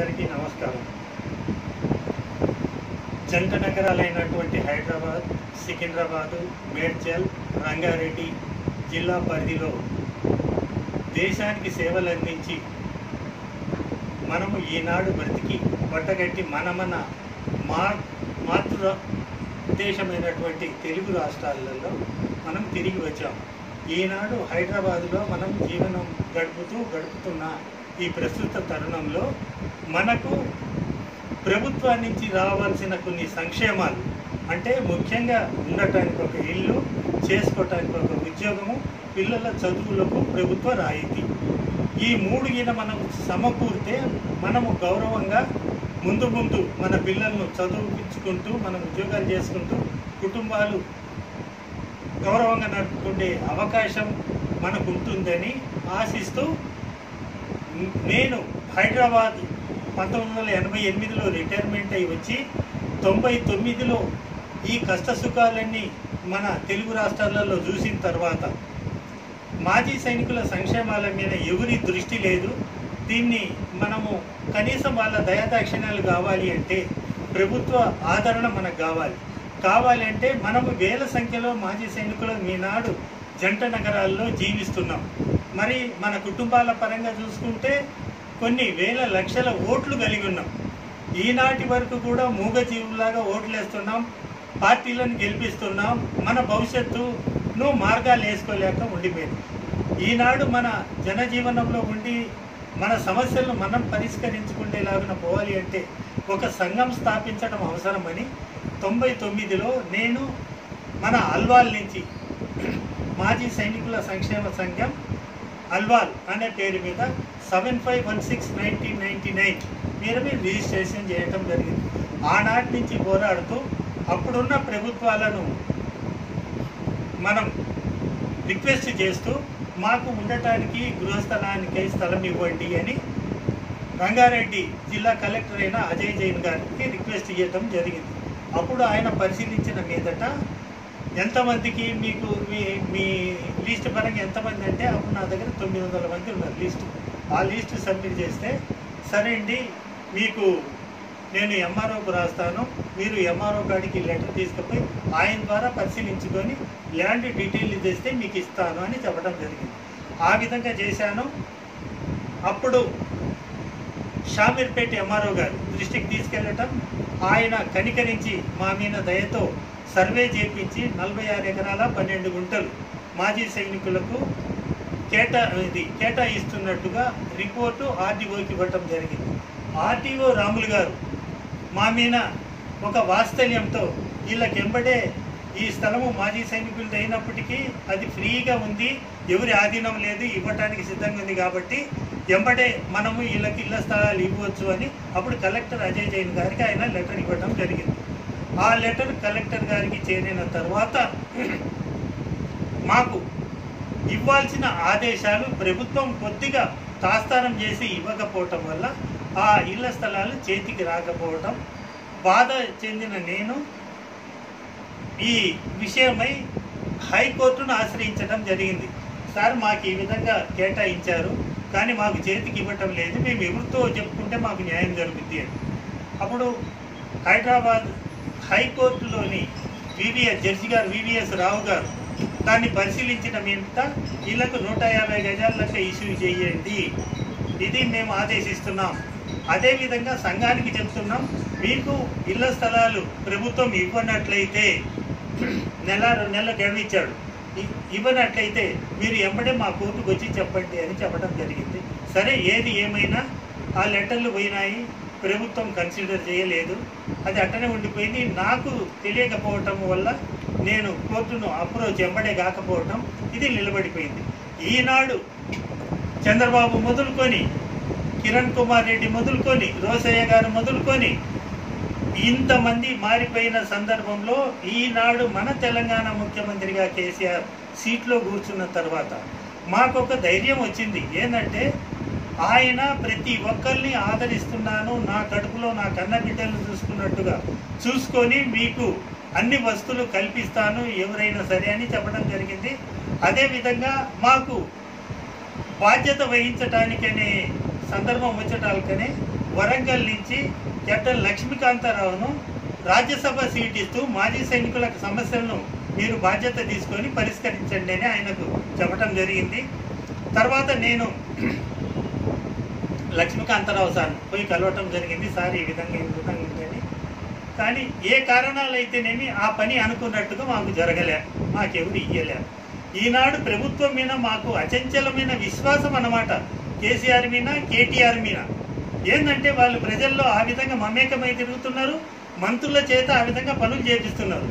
అందరికీ నమస్కారం. జంట నగరాలైనటువంటి హైదరాబాద్, సికింద్రాబాదు, మేడ్చల్, రంగారెడ్డి జిల్లా పరిధిలో దేశానికి సేవలు అందించి మనము ఈనాడు బ్రతికి పట్టగట్టి మన మాతృ దేశమైనటువంటి తెలుగు రాష్ట్రాలలో మనం తిరిగి వచ్చాం. ఈనాడు హైదరాబాదులో మనం జీవనం గడుపుతున్న ఈ ప్రస్తుత తరుణంలో మనకు ప్రభుత్వం నుంచి రావాల్సిన కొన్ని సంక్షేమాలు, అంటే ముఖ్యంగా ఉండటానికి ఒక ఇల్లు, చేసుకోవటానికి ఒక ఉద్యోగము, పిల్లల చదువులకు ప్రభుత్వ రాయితీ, ఈ మూడు మనం సమకూరితే మనము గౌరవంగా ముందు మన పిల్లలను చదువుపించుకుంటూ మనం ఉద్యోగాలు చేసుకుంటూ కుటుంబాలు గౌరవంగా నడుపుకునే అవకాశం మనకు ఉంటుందని ఆశిస్తూ నేను హైదరాబాద్ 1988లో రిటైర్మెంట్ అయి వచ్చి 99లో ఈ కష్ట సుఖాలన్నీ మన తెలుగు రాష్ట్రాలలో చూసిన తర్వాత మాజీ సైనికుల సంక్షేమాల మీద ఎవరి దృష్టి లేదు. దీన్ని మనము కనీసం వాళ్ళ దయాదాక్షిణ్యాలు కావాలి అంటే ప్రభుత్వ ఆదరణ మనకు కావాలి అంటే మనము వేల సంఖ్యలో మాజీ సైనికులు ఈనాడు జంట నగరాల్లో జీవిస్తున్నాం. మరి మన కుటుంబాల పరంగా చూసుకుంటే కొన్ని వేల లక్షల ఓట్లు కలిగి ఉన్నాం. ఈనాటి వరకు కూడా మూగజీవులాగా ఓట్లు వేస్తున్నాం, పార్టీలను గెలిపిస్తున్నాం, మన భవిష్యత్తును మార్గాలు వేసుకోలేక ఉండిపోయింది. ఈనాడు మన జనజీవనంలో ఉండి మన సమస్యలను మనం పరిష్కరించుకునేలాగా పోవాలి అంటే ఒక సంఘం స్థాపించడం అవసరమని 99లో నేను మన అల్వాల్ నుంచి మాజీ సైనికుల సంక్షేమ సంఘం అల్వాల్ అనే పేరు మీద 7516/1999 మీద రిజిస్ట్రేషన్ చేయటం జరిగింది. ఆనాటి నుంచి పోరాడుతూ అప్పుడున్న ప్రభుత్వాలను మనం రిక్వెస్ట్ చేస్తూ మాకు ఉండటానికి గృహస్థలానికి స్థలం ఇవ్వండి అని రంగారెడ్డి జిల్లా కలెక్టర్ అయిన అజయ్ జైన్ గారికి రిక్వెస్ట్ చేయటం జరిగింది. అప్పుడు ఆయన పరిశీలించిన మీదట ఎంతమందికి మీకు మీ లిస్ట్ పరంగా ఎంతమంది అంటే అప్పుడు నా దగ్గర 900 మంది ఉన్నారు లిస్టు. ఆ లిస్టు సబ్మిట్ చేస్తే సరే అండి, మీకు నేను ఎంఆర్ఓకు రాస్తాను, మీరు ఎంఆర్ఓ గారికి లెటర్ తీసుకుపోయి ఆయన ద్వారా పరిశీలించుకొని ల్యాండ్ డీటెయిల్ తెస్తే మీకు ఇస్తాను అని చెప్పడం జరిగింది. ఆ విధంగా చేశాను. అప్పుడు షామీర్పేట ఎంఆర్ఓ గారు దృష్టికి తీసుకెళ్ళటం, ఆయన కనికరించి మా మీద దయతో సర్వే చేపించి 46 ఎకరాల 12 గుంటలు మాజీ సైనికులకు కేటాయిస్తున్నట్టుగా రిపోర్టు ఆర్టీఓకి ఇవ్వటం జరిగింది. ఆర్టీఓ రాములు గారు మా మీద ఒక వాత్సల్యంతో వీళ్ళకి ఎంబడే ఈ స్థలము మాజీ సైనికులది అయినప్పటికీ అది ఫ్రీగా ఉంది, ఎవరి ఆధీనం లేదు, ఇవ్వటానికి సిద్ధంగా ఉంది కాబట్టి ఎంబడే మనము వీళ్ళకి ఇళ్ల స్థలాలు ఇవ్వచ్చు అని అప్పుడు కలెక్టర్ అజయ్ జైన్ గారికి ఆయన లెటర్ ఇవ్వడం జరిగింది. ఆ లెటర్ కలెక్టర్ గారికి చేరిన తర్వాత మాకు ఇవ్వాల్సిన ఆదేశాలు ప్రభుత్వం కొద్దిగా తాస్తారం చేసి ఇవ్వకపోవటం వల్ల ఆ ఇళ్ల స్థలాలు చేతికి రాకపోవటం బాధ చెందిన నేను ఈ విషయమై హైకోర్టును ఆశ్రయించడం జరిగింది. సార్, మాకు ఈ విధంగా కేటాయించారు కానీ మాకు చేతికి ఇవ్వటం లేదు, మేము ఎవరితో చెప్పుకుంటే మాకు న్యాయం జరుగుద్ది అని. అప్పుడు హైదరాబాద్ హైకోర్టులోని జడ్జి గారు వివిఎస్ రావు గారు దాన్ని పరిశీలించిన మీద వీళ్ళకు 150 గజాలకు ఇష్యూ చేయండి, ఇది మేము ఆదేశిస్తున్నాం. అదేవిధంగా సంఘానికి చెప్తున్నాం, మీకు ఇళ్ల స్థలాలు ప్రభుత్వం ఇవ్వనట్లయితే నెల 2 నెలల గడువు ఇచ్చాడు, ఇవ్వనట్లయితే మీరు ఎంబడే మా కోర్టుకు వచ్చి చెప్పండి అని చెప్పడం జరిగింది. సరే, ఏది ఏమైనా ఆ లెటర్లు పోయినాయి, ప్రభుత్వం కన్సిడర్ చేయలేదు, అది అట్టనే ఉండిపోయింది. నాకు తెలియకపోవటం వల్ల నేను కోర్టును అప్రోచ్ ఎంబడే కాకపోవటం ఇది నిలబడిపోయింది. ఈనాడు చంద్రబాబు మొదలుకొని, కిరణ్ కుమార్ రెడ్డి మొదలుకొని, రోసయ్య గారు మొదలుకొని ఇంతమంది మారిపోయిన సందర్భంలో ఈనాడు మన తెలంగాణ ముఖ్యమంత్రిగా కేసీఆర్ సీట్లో కూర్చున్న తర్వాత మాకొక ధైర్యం వచ్చింది. ఏంటంటే ఆయన ప్రతి ఒక్కరిని ఆదరిస్తున్నాను, నా కడుపులో నా కన్న బిడ్డలను చూసుకున్నట్టుగా చూసుకొని మీకు అన్ని వస్తువులు కల్పిస్తాను ఎవరైనా సరే అని చెప్పడం జరిగింది. అదేవిధంగా మాకు బాధ్యత వహించడానికనే సందర్భం వచ్చేటాలకనే వరంగల్ నుంచి కెప్టెన్ లక్ష్మీకాంతారావును రాజ్యసభ సీట్ ఇస్తూ మాజీ సైనికుల సమస్యలను మీరు బాధ్యత తీసుకొని పరిష్కరించండి అని ఆయనకు చెప్పడం జరిగింది. తర్వాత నేను లక్ష్మీకాంతారావు సార్ పోయి కలవటం జరిగింది. సార్ ఈ విధంగా ఉందని, కానీ ఏ కారణాలు అయితేనేమి ఆ పని అనుకున్నట్టుగా మాకు జరగలే, మాకెవరు ఇయ్యలే. ఈనాడు ప్రభుత్వం మీద మాకు అచంచలమైన విశ్వాసం అన్నమాట, కేసీఆర్ మీద, కేటీఆర్ మీద. ఏంటంటే వాళ్ళు ప్రజల్లో ఆ విధంగా మమేకమై తిరుగుతున్నారు, మంత్రుల చేత ఆ విధంగా పనులు చేపిస్తున్నారు.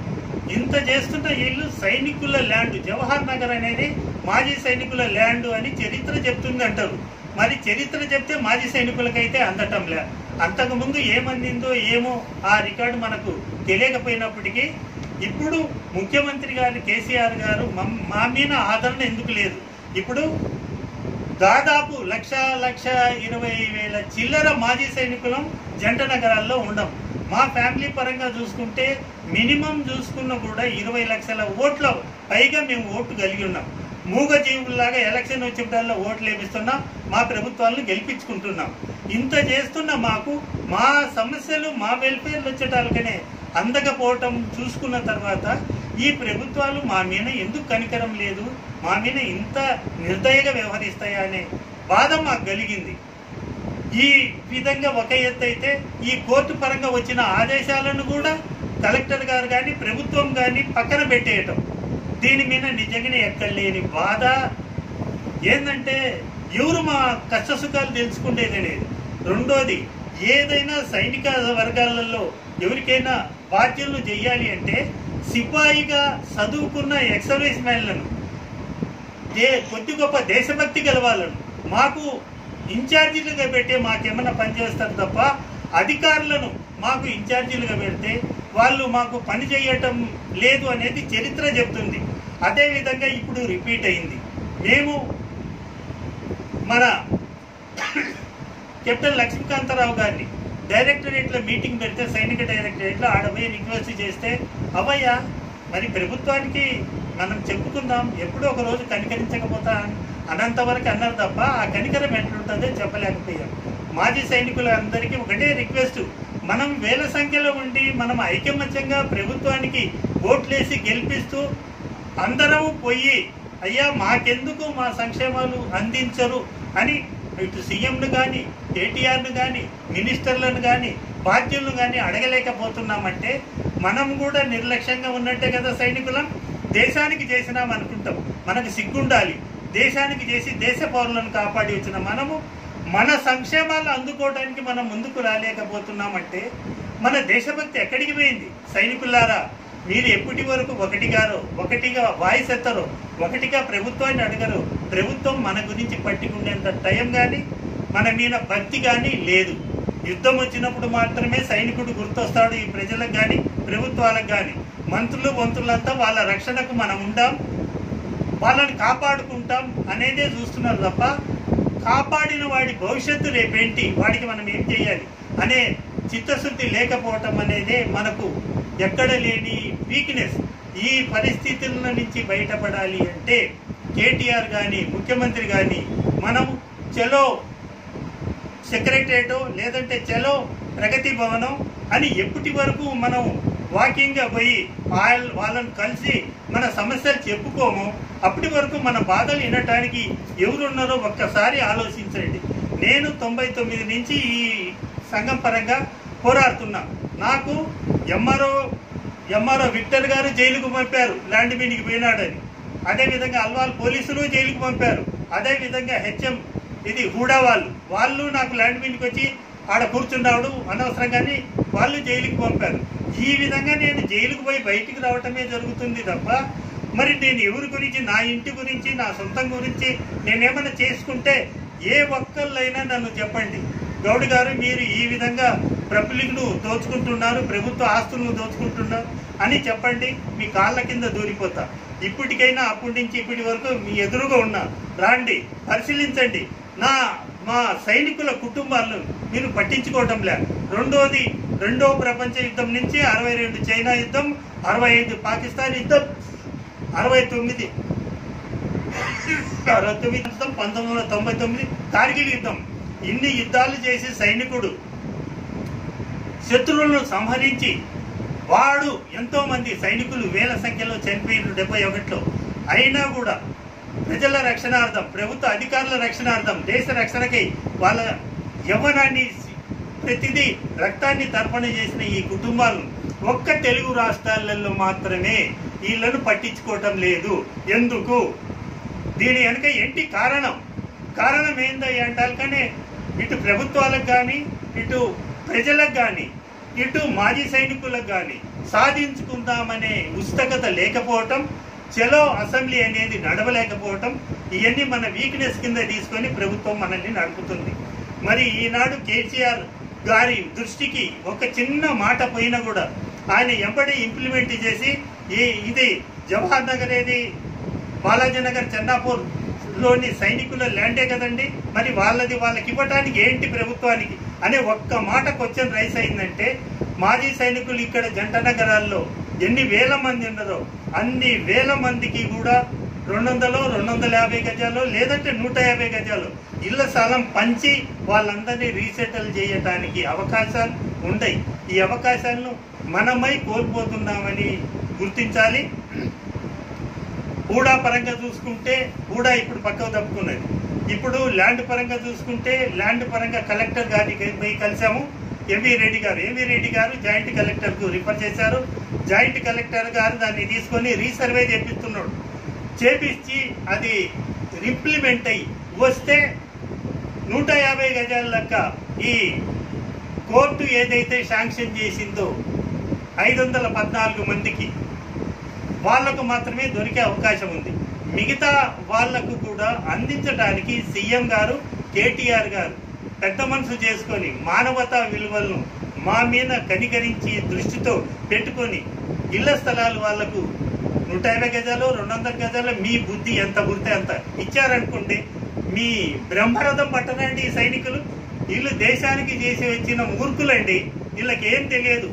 ఇంత చేస్తున్న వీళ్ళు సైనికుల ల్యాండ్, జవహర్ నగర్ అనేది మాజీ సైనికుల ల్యాండ్ అని చరిత్ర చెప్తుంది అంటారు. మరి చరిత్ర చెప్తే మాజీ సైనికులకైతే అందటంలే. అంతకుముందు ఏమందిందో ఏమో ఆ రికార్డు మనకు తెలియకపోయినప్పటికీ ఇప్పుడు ముఖ్యమంత్రి గారు కేసీఆర్ గారు మా మీద ఆదరణ ఎందుకు లేదు? ఇప్పుడు దాదాపు 1,20,000 చిల్లర మాజీ సైనికులం జంట నగరాల్లో ఉండం. మా ఫ్యామిలీ పరంగా చూసుకుంటే మినిమం చూసుకున్న కూడా 20 లక్షల ఓట్ల పైగా మేము ఓటు కలిగి ఉన్నాం. మూగజీవుల్లాగా ఎలక్షన్ వచ్చేటల్లో ఓట్లు వేపిస్తున్నాం, మా ప్రభుత్వాలను గెలిపించుకుంటున్నాం. ఇంత చేస్తున్న మాకు మా సమస్యలు, మా వెల్ఫేర్లు వచ్చేటాలకనే అందకపోవటం చూసుకున్న తర్వాత ఈ ప్రభుత్వాలు మా మీద ఎందుకు కనికరం లేదు, మా మీద ఇంత నిర్దయగా వ్యవహరిస్తాయా అనే బాధ మాకు కలిగింది. ఈ విధంగా ఒక ఎత్తు అయితే ఈ కోర్టు పరంగా వచ్చిన ఆదేశాలను కూడా కలెక్టర్ గారు కానీ ప్రభుత్వం కానీ పక్కన పెట్టేయటం, దీని మీద నిజంగానే ఎక్కడలేని బాధ. ఏంటంటే ఎవరు మా కష్టసుఖాలు తెలుసుకునేది అనేది. రెండోది, ఏదైనా సైనిక వర్గాలలో ఎవరికైనా బాధ్యతలు చేయాలి అంటే సిపాయిగా చదువుకున్న ఎక్సర్వైస్ మ్యాన్లను, కొద్ది గొప్ప దేశభక్తి గల వాళ్ళను మాకు ఇన్ఛార్జీలుగా పెట్టి మాకేమన్నా పనిచేస్తారు తప్ప అధికారులను మాకు ఇన్ఛార్జీలుగా పెడితే వాళ్ళు మాకు పని చేయటం లేదు అనేది చరిత్ర చెప్తుంది. అదేవిధంగా ఇప్పుడు రిపీట్ అయింది. మేము మన కెప్టెన్ లక్ష్మీకాంతారావు గారిని డైరెక్టరేట్లో మీటింగ్ పెడితే, సైనిక డైరెక్టరేట్లో ఆడపోయి రిక్వెస్ట్ చేస్తే, అవయ్యా మరి ప్రభుత్వానికి మనం చెప్పుకుందాం, ఎప్పుడో ఒక రోజు కనికరించకపోతా అనంతవరకు అన్నారు తప్ప ఆ కనికరం ఎట్లుంటుందో చెప్పలేకపోయాం. మాజీ సైనికులందరికీ ఒకటే రిక్వెస్ట్, మనం వేల సంఖ్యలో ఉండి మనం ఐకమత్యంగా ప్రభుత్వానికి ఓట్లేసి గెలిపిస్తూ అందరం పోయి అయ్యా మాకెందుకు మా సంక్షేమాలు అందించరు అని ఇటు సీఎంను కానీ, కేటీఆర్ను కానీ, మినిస్టర్లను కానీ, బాధ్యులను కానీ అడగలేకపోతున్నామంటే మనం కూడా నిర్లక్ష్యంగా ఉన్నట్టే కదా. సైనికులం దేశానికి చేసినాం అనుకుంటాం, మనకు సిగ్గుండాలి. దేశానికి చేసి దేశ పౌరులను కాపాడి వచ్చిన మనము మన సంక్షేమాలు అందుకోవడానికి మనం ముందుకు రాలేకపోతున్నామంటే మన దేశభక్తి ఎక్కడికి పోయింది? సైనికులారా, మీరు ఎప్పటి వరకు ఒకటిగా వాయిస్ ఎత్తరు, ఒకటిగా ప్రభుత్వాన్ని అడగరు. ప్రభుత్వం మన గురించి పట్టుకునేంత టైం కానీ మన మీద భక్తి కానీ లేదు. యుద్ధం వచ్చినప్పుడు మాత్రమే సైనికుడు గుర్తొస్తాడు ఈ ప్రజలకు కానీ ప్రభుత్వాలకు కానీ. మంత్రులు మంత్రులంతా వాళ్ళ రక్షణకు మనం ఉంటాం, వాళ్ళని కాపాడుకుంటాం అనేదే చూస్తున్నారు తప్ప కాపాడిన వాడి భవిష్యత్తు రేపేంటి, వాడికి మనం ఏం చేయాలి అనే చిత్తశుద్ధి లేకపోవటం అనేదే మనకు ఎక్కడ లేని వీక్నెస్. ఈ పరిస్థితుల నుంచి బయటపడాలి అంటే కేటీఆర్ కానీ ముఖ్యమంత్రి కానీ మనం చలో సెక్రటరేటో లేదంటే చలో ప్రగతి భవనం అని ఎప్పటి వరకు మనం వాకింగ్గా పోయి వాళ్ళని కలిసి మన సమస్యలు చెప్పుకోము, అప్పటి వరకు మన బాధలు వినటానికి ఎవరున్నారో ఒక్కసారి ఆలోచించండి. నేను 99 నుంచి ఈ సంఘం పరంగా పోరాడుతున్నా. నాకు ఎంఆర్ఓ విక్టర్ గారు జైలుకు పంపారు ల్యాండ్ మీనికి పోయినాడని. అదేవిధంగా అల్వాల్ పోలీసులు జైలుకు పంపారు. అదేవిధంగా హెచ్ఎం హూడా వాళ్ళు నాకు ల్యాండ్ మీనికి వచ్చి ఆడ కూర్చున్నాడు అనవసరంగాని వాళ్ళు జైలుకి పంపారు. ఈ విధంగా నేను జైలుకు పోయి బయటికి రావటమే జరుగుతుంది తప్ప మరి నేను ఎవరి గురించి, నా ఇంటి గురించి, నా సొంతం గురించి నేనేమైనా చేసుకుంటే ఏ ఒక్కళ్ళైనా నన్ను చెప్పండి, గౌడ్ గారు మీరు ఈ విధంగా పబ్లిక్ను దోచుకుంటున్నారు, ప్రభుత్వ ఆస్తులను దోచుకుంటున్నారు అని చెప్పండి, మీ కాళ్ళ కింద దూరిపోతా. ఇప్పటికైనా అప్పటి నుంచి ఇప్పటి వరకు మీ ఎదురుగా ఉన్నా, రాండి పరిశీలించండి. మా సైనికుల కుటుంబాలను మీరు పట్టించుకోవటం లే. రెండోది, రెండో ప్రపంచ యుద్ధం నుంచి 62 చైనా యుద్ధం, 65 పాకిస్తాన్ యుద్ధం, 69 1999 కార్గిల్ యుద్ధం, ఇన్ని యుద్ధాలు చేసి సైనికుడు శత్రువులను సంహరించి వాడు ఎంతో మంది సైనికులు వేల సంఖ్యలో చనిపోయిన 71లో అయినా కూడా ప్రజల రక్షణార్థం, ప్రభుత్వ అధికారుల రక్షణార్థం, దేశ రక్షణకై వాళ్ళ యవ్వనాన్ని ప్రతిదీ రక్తాన్ని తర్పణ చేసిన ఈ కుటుంబాలను ఒక్క తెలుగు రాష్ట్రాలలో మాత్రమే వీళ్ళను పట్టించుకోవటం లేదు. ఎందుకు? దీని వెనుక ఏంటి కారణం ఏందయ్యా అంటాలకనే ఇటు ప్రభుత్వాలకు కానీ, ఇటు ప్రజలకు కానీ, ఇటు మాజీ సైనికులకు కానీ సాధించుకుందామనే ఉత్సుకత లేకపోవటం, చలో అసెంబ్లీ అనేది నడవలేకపోవటం, ఇవన్నీ మన వీక్నెస్ కింద తీసుకొని ప్రభుత్వం మనల్ని నడుపుతుంది. మరి ఈనాడు కేసీఆర్ గారి దృష్టికి ఒక చిన్న మాట పోయినా కూడా ఆయన ఎంబడి ఇంప్లిమెంట్ చేసి ఇది జవహర్ నగర్, ఏది బాలాజీ నగర్, చెన్నాపూర్ లోని సైనికుల ల్యాండే కదండి, మరి వాళ్ళకి ఇవ్వటానికి ఏంటి ప్రభుత్వానికి అనే ఒక్క మాట క్వశ్చన్ రైస్ అయిందంటే, మాజీ సైనికులు ఇక్కడ జంట నగరాల్లో ఎన్ని వేల మంది ఉన్నారో అన్ని వేల మందికి కూడా 200-250 గజాలు లేదంటే 150 గజాలు ఇళ్ల స్థలం పంచి వాళ్ళందరినీ రీసెటిల్ చేయడానికి అవకాశాలు ఉన్నాయి. ఈ అవకాశాలను మనమై కోల్పోతున్నామని గుర్తించాలి. హూడా పరంగా చూసుకుంటే హూడా ఇప్పుడు పక్కకు తప్పుకున్నది. ఇప్పుడు ల్యాండ్ పరంగా చూసుకుంటే ల్యాండ్ పరంగా కలెక్టర్ గారికి పోయి కలిసాము. ఎంవి రెడ్డి గారు జాయింట్ కలెక్టర్కు రిఫర్ చేశారు. జాయింట్ కలెక్టర్ గారు దాన్ని తీసుకొని రీసర్వే చేపించి అది ఇంప్లిమెంట్ అయ్యి వస్తే 150 గజాల లెక్క ఈ కోర్టు ఏదైతే శాంక్షన్ చేసిందో 514 మందికి వాళ్లకు మాత్రమే దొరికే అవకాశం ఉంది. మిగతా వాళ్లకు కూడా అందించడానికి సీఎం గారు, కేటీఆర్ గారు పెద్ద మనసు చేసుకొని మానవతా విలువలను మా మీద కనికరించి దృష్టితో పెట్టుకొని ఇళ్ల స్థలాలు వాళ్లకు 150 గజాలు 200 గజాలు మీ బుద్ధి ఎంత పుడితే అంత ఇచ్చారనుకుంటే మీ బ్రహ్మరథం పట్టనండి. ఈ సైనికులు వీళ్ళు దేశానికి చేసి వచ్చిన మూర్ఖులండి. వీళ్ళకి ఏం తెలియదు.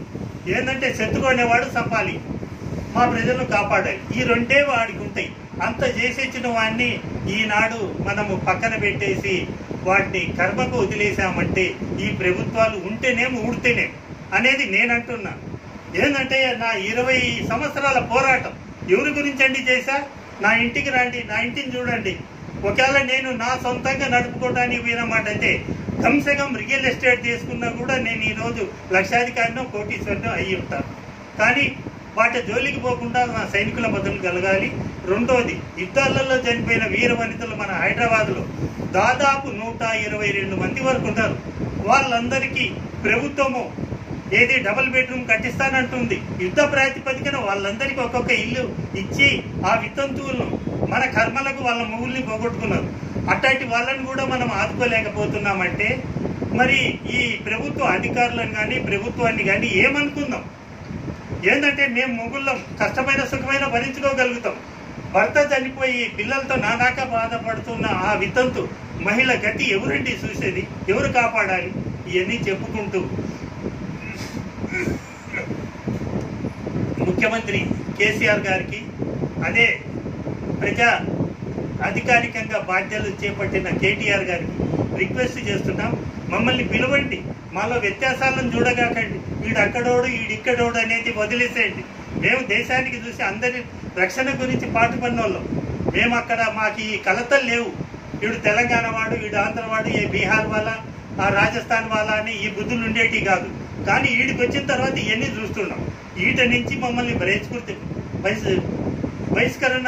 ఏంటంటే చెత్తుకునేవాడు చంపాలి, మా ప్రజలను కాపాడాలి, ఈ రెండే వాడికి ఉంటాయి. అంత చేసి వచ్చిన వాడిని ఈనాడు మనము పక్కన పెట్టేసి వాటిని కర్మకు వదిలేసామంటే ఈ ప్రభుత్వాలు ఉంటేనేం ఊడితేనేం అనేది నేనంటున్నా. ఏంటంటే నా 20 సంవత్సరాల పోరాటం ఎవరి గురించి అండి చేశా? నా ఇంటికి రండి, నా ఇంటిని చూడండి. ఒకవేళ నేను నా సొంతంగా నడుపుకోవడానికి పోయినమాట అయితే కమ్సెకం రియల్ ఎస్టేట్ తీసుకున్నా కూడా నేను ఈరోజు లక్షాధికారినో కోటీశ్వరినో అయ్యి ఉంటాను. కానీ వాటి జోలికి పోకుండా నా సైనికుల బదులు కలగాలి. రెండోది, యుద్ధాలలో చనిపోయిన వీర వనితలు మన హైదరాబాద్లో దాదాపు 122 మంది వరకు ఉంటారు. వాళ్ళందరికీ ప్రభుత్వము ఏది డబుల్ బెడ్రూమ్ కట్టిస్తానంటుంది. యుద్ధ ప్రాతిపదికన వాళ్ళందరికీ ఒక్కొక్క ఇల్లు ఇచ్చి ఆ వితంతువులను మన కర్మలకు వాళ్ళ మొగుల్ని పోగొట్టుకున్నారు. అట్లాంటి వాళ్ళని కూడా మనం ఆదుకోలేకపోతున్నామంటే మరి ఈ ప్రభుత్వ అధికారులను కానీ ప్రభుత్వాన్ని కానీ ఏమనుకుందాం? ఏంటంటే మేము మొగుళ్ళం కష్టమైన సుఖమైన భరించుకోగలుగుతాం. భర్త చనిపోయి పిల్లలతో నానాక బాధపడుతున్న ఆ వితంతు మహిళ గతి ఎవరండి చూసేది? ఎవరు కాపాడాలి? ఇవన్నీ చెప్పుకుంటూ ముఖ్యమంత్రి కేసీఆర్ గారికి, అదే ప్రజా అధికారికంగా బాధ్యతలు చేపట్టిన కేటీఆర్ గారికి రిక్వెస్ట్ చేస్తున్నాం. మమ్మల్ని పిలవండి, మాలో వ్యత్యాసాలను చూడగాకండి. వీడు అక్కడోడు వీడిక్కడోడు అనేది వదిలేసేయండి. మేము దేశానికి చూసి అందరి రక్షణ గురించి పాటుపడినోళ్ళం. మేము అక్కడ మాకు ఈ కలతలు లేవు. వీడు తెలంగాణ వాడు, వీడు ఆంధ్ర వాడు, ఏ బీహార్ వాళ్ళ, ఆ రాజస్థాన్ వాళ్ళ అని ఈ బుద్ధులు ఉండేటి కాదు. కానీ వీడికి వచ్చిన తర్వాత ఇవన్నీ చూస్తున్నాం. వీటి నుంచి మమ్మల్ని బహిష్కరణ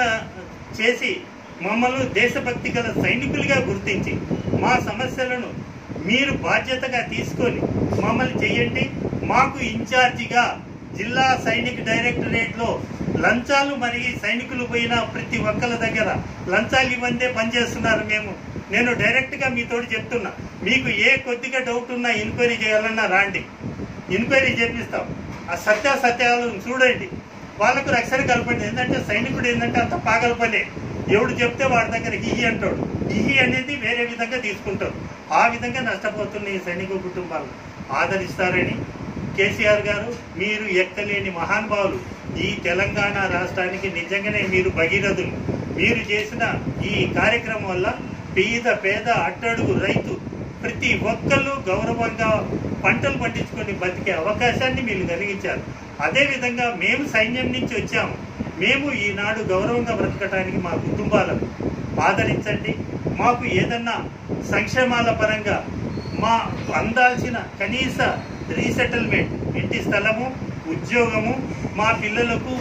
చేసి మమ్మల్ని దేశభక్తి గల సైనికులుగా గుర్తించి మా సమస్యలను మీరు బాధ్యతగా తీసుకొని మమ్మల్ని చేయండి. మాకు ఇన్ఛార్జిగా జిల్లా సైనిక డైరెక్టరేట్లో లంచాలు మరి సైనికులు పోయిన ప్రతి ఒక్కరి దగ్గర లంచాలు ఇవ్వందే పనిచేస్తున్నారు. నేను డైరెక్ట్గా మీతోటి చెప్తున్నా, మీకు ఏ కొద్దిగా డౌట్ ఉన్నా ఎంక్వైరీ చేయాలన్నా రాండి, ఎంక్వైరీ చేపిస్తాం. ఆ సత్యాలను చూడండి, వాళ్ళకు రక్షణ కల్పండి. ఏంటంటే సైనికుడు ఏంటంటే అంత పాగల పనే. ఎవడు చెప్తే వాడి దగ్గర హిహి అంటాడు. హిహి అనేది వేరే విధంగా తీసుకుంటారు. ఆ విధంగా నష్టపోతున్న ఈ సైనిక కుటుంబాలు ఆదరిస్తారని కేసీఆర్ గారు, మీరు ఎక్కలేని మహానుభావులు. ఈ తెలంగాణ రాష్ట్రానికి నిజంగానే మీరు భగీరథులు. మీరు చేసిన ఈ కార్యక్రమం వల్ల పేద అట్టడుగు రైతు ప్రతి ఒక్కళ్ళు గౌరవంగా పంటలు పండించుకొని బతికే అవకాశాన్ని మీరు కలిగించారు. అదేవిధంగా మేము సైన్యం నుంచి వచ్చాము. మేము ఈనాడు గౌరవంగా బ్రతకడానికి మా కుటుంబాలను ఆదరించండి. మాకు ఏదన్నా సంక్షేమాల పరంగా మా అందాల్సిన కనీస రీసెటిల్మెంట్, ఇంటి స్థలము, ఉద్యోగము, మా పిల్లలకు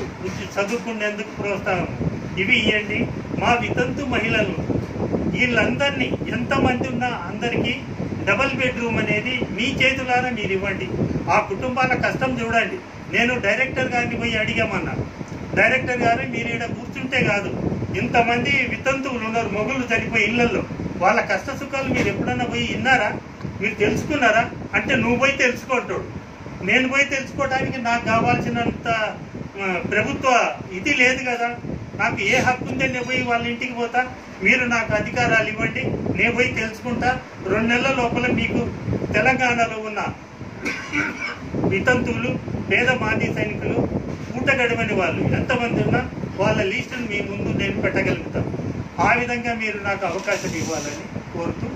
చదువుకునేందుకు ప్రోత్సాహం ఇవి ఇవ్వండి. మా వితంతు మహిళలు వీళ్ళందరినీ ఎంతమంది ఉన్నా అందరికీ డబల్ బెడ్రూమ్ అనేది మీ చేతులారా మీరు ఇవ్వండి. ఆ కుటుంబాల కష్టం చూడండి. నేను డైరెక్టర్ గారిని పోయి అడిగామన్నా. డైరెక్టర్ గారు మీరు ఇక్కడ కూర్చుంటే కాదు, ఇంతమంది వితంతువులు ఉన్నారు, మొగుళ్ళు చనిపోయి ఇళ్లలో, వాళ్ళ కష్ట సుఖాలు మీరు ఎప్పుడన్నా పోయి విన్నారా? మీరు తెలుసుకున్నారా అంటే నువ్వు పోయి తెలుసుకుంటాడు. నేను పోయి తెలుసుకోవడానికి నాకు కావాల్సినంత ప్రభుత్వ ఇది లేదు కదా. నాకు ఏ హక్కు ఉందే నేను పోయి వాళ్ళ ఇంటికి పోతా. మీరు నాకు అధికారాలు ఇవ్వండి, నేను పోయి తెలుసుకుంటా. 2 నెలల లోపల మీకు తెలంగాణలో ఉన్న వితంతువులు, పేద మాజీ సైనికులు, పూట గడవని వాళ్ళు ఎంతమంది ఉన్నా వాళ్ళ లిస్టును మీ ముందు నేను పెట్టగలుగుతాను. ఆ విధంగా మీరు నాకు అవకాశం ఇవ్వాలని కోరుతూ,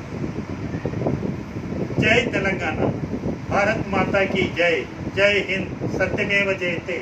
జై తెలంగాణ, భారత్ మాతా కీ జై, జై హింద్, సత్యమేవ జయతే.